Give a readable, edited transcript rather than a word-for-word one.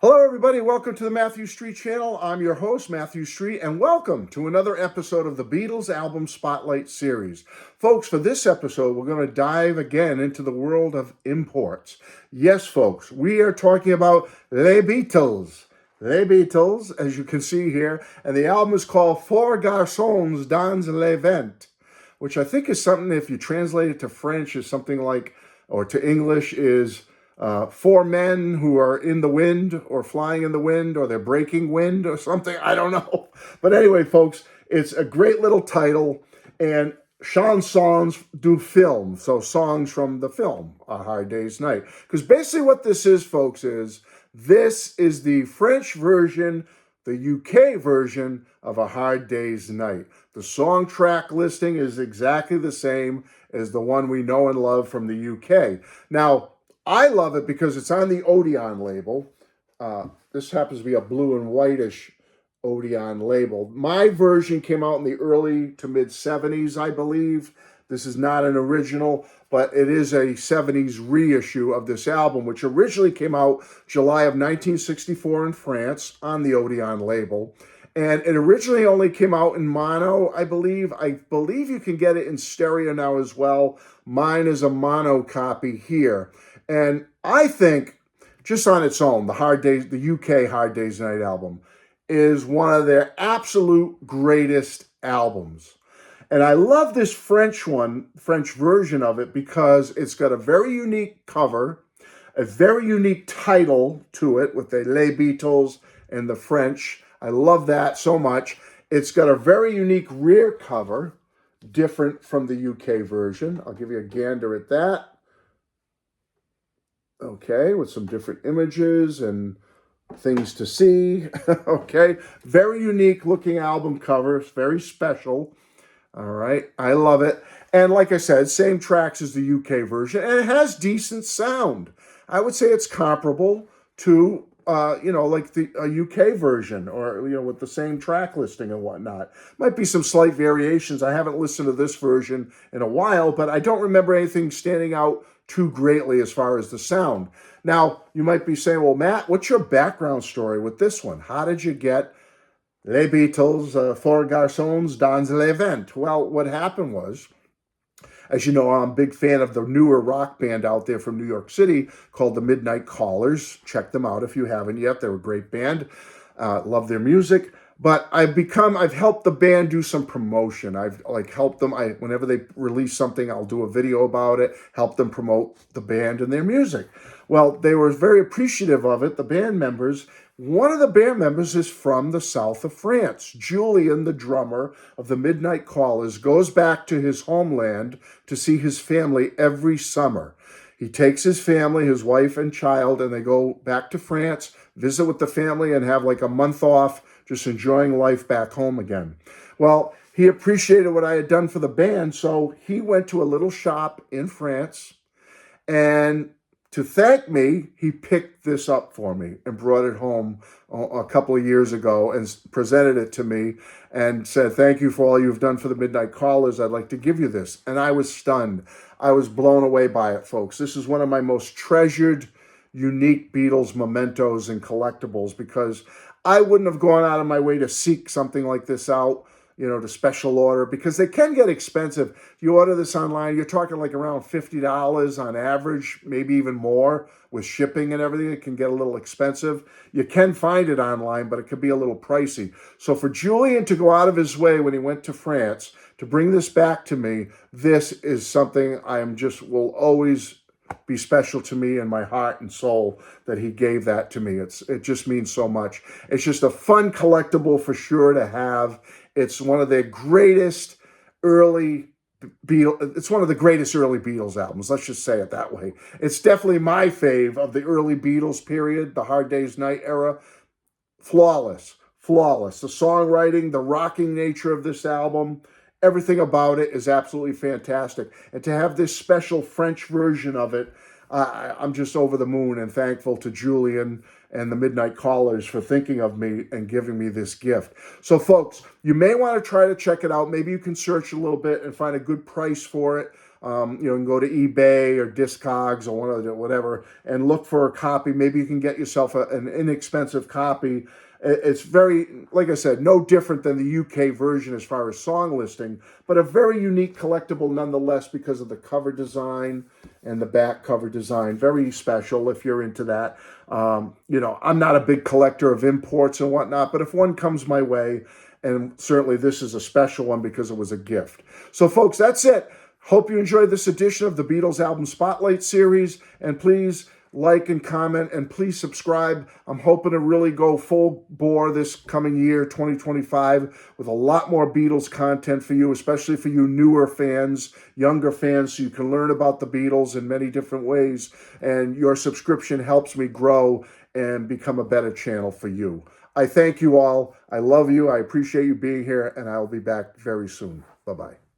Hello, everybody. Welcome to the Matthew Street channel. I'm your host, Matthew Street, and welcome to another episode of the Beatles Album Spotlight Series. Folks, for this episode, we're going to dive again into the world of imports. Yes, folks, we are talking about Les Beatles. Les Beatles, as you can see here, and the album is called Four Garçons dans le vent, which I think is something, if you translate it to French, is something like, or to English, is four men who are in the wind or flying in the wind or they're breaking wind or something. I don't know. But anyway, folks, it's a great little title, and chansons du film. So songs from the film, A Hard Day's Night. Because basically what this is, folks, is this is the French version, the UK version of A Hard Day's Night. The song track listing is exactly the same as the one we know and love from the UK. Now, I love it because it's on the Odeon label. This happens to be a blue and whitish Odeon label. My version came out in the early to mid 70s, I believe. This is not an original, but it is a 70s reissue of this album, which originally came out July of 1964 in France on the Odeon label. And it originally only came out in mono, I believe. I believe you can get it in stereo now as well. Mine is a mono copy here. And I think, just on its own, the UK Hard Day's Night album is one of their absolute greatest albums. And I love this French version of it, because it's got a very unique cover, a very unique title to it with the Les Beatles and the French. I love that so much. It's got a very unique rear cover, different from the UK version. I'll give you a gander at that. Okay, with some different images and things to see. Okay, very unique looking album cover. It's very special. All right, I love it. And like I said, same tracks as the UK version, and it has decent sound. I would say it's comparable to, like the UK version, or, with the same track listing and whatnot. Might be some slight variations. I haven't listened to this version in a while, but I don't remember anything standing out too greatly as far as the sound. Now, you might be saying, well, Matt, what's your background story with this one? How did you get Les Beatles, Four Garçons dans le vent? Well, what happened was, as you know, I'm a big fan of the newer rock band out there from New York City called the Midnight Callers. Check them out if you haven't yet. They're a great band. Love their music. But I've helped the band do some promotion. I've helped them. Whenever they release something, I'll do a video about it, help them promote the band and their music. Well, they were very appreciative of it, the band members. One of the band members is from the south of France. Julian, the drummer of the Midnight Callers, goes back to his homeland to see his family every summer. He takes his family, his wife and child, and they go back to France, visit with the family, and have like a month off, just enjoying life back home again. Well, he appreciated what I had done for the band, so he went to a little shop in France, and to thank me, he picked this up for me and brought it home a couple of years ago and presented it to me and said, "Thank you for all you've done for the Midnight Callers. I'd like to give you this." And I was stunned. I was blown away by it, folks. This is one of my most treasured, unique Beatles mementos and collectibles, because I wouldn't have gone out of my way to seek something like this out, to special order, because they can get expensive. If you order this online, you're talking like around $50 on average, maybe even more with shipping and everything. It can get a little expensive. You can find it online, but it could be a little pricey. So for Julian to go out of his way when he went to France to bring this back to me, this is something will always be special to me in my heart and soul, that he gave that to me. It just means so much. It's just a fun collectible for sure to have. It's one of the greatest early Beatles albums. Let's just say it that way. It's definitely my fave of the early Beatles period, the Hard Day's Night era. Flawless. The songwriting, the rocking nature of this album, everything about it is absolutely fantastic. And to have this special French version of it, I'm just over the moon and thankful to Julian and the Midnight Callers for thinking of me and giving me this gift. So, folks, you may want to try to check it out. Maybe you can search a little bit and find a good price for it. You can go to eBay or Discogs or one of the, whatever and look for a copy. Maybe you can get yourself an inexpensive copy. It's very, like I said, no different than the UK version as far as song listing, but a very unique collectible nonetheless because of the cover design and the back cover design. Very special if you're into that. I'm not a big collector of imports and whatnot, but if one comes my way, and certainly this is a special one because it was a gift. So folks, that's it. Hope you enjoyed this edition of the Beatles Album Spotlight Series, and please like and comment, and please subscribe. I'm hoping to really go full bore this coming year, 2025, with a lot more Beatles content for you, especially for you newer fans, younger fans, so you can learn about the Beatles in many different ways, and your subscription helps me grow and become a better channel for you. I thank you all. I love you. I appreciate you being here, and I will be back very soon. Bye-bye.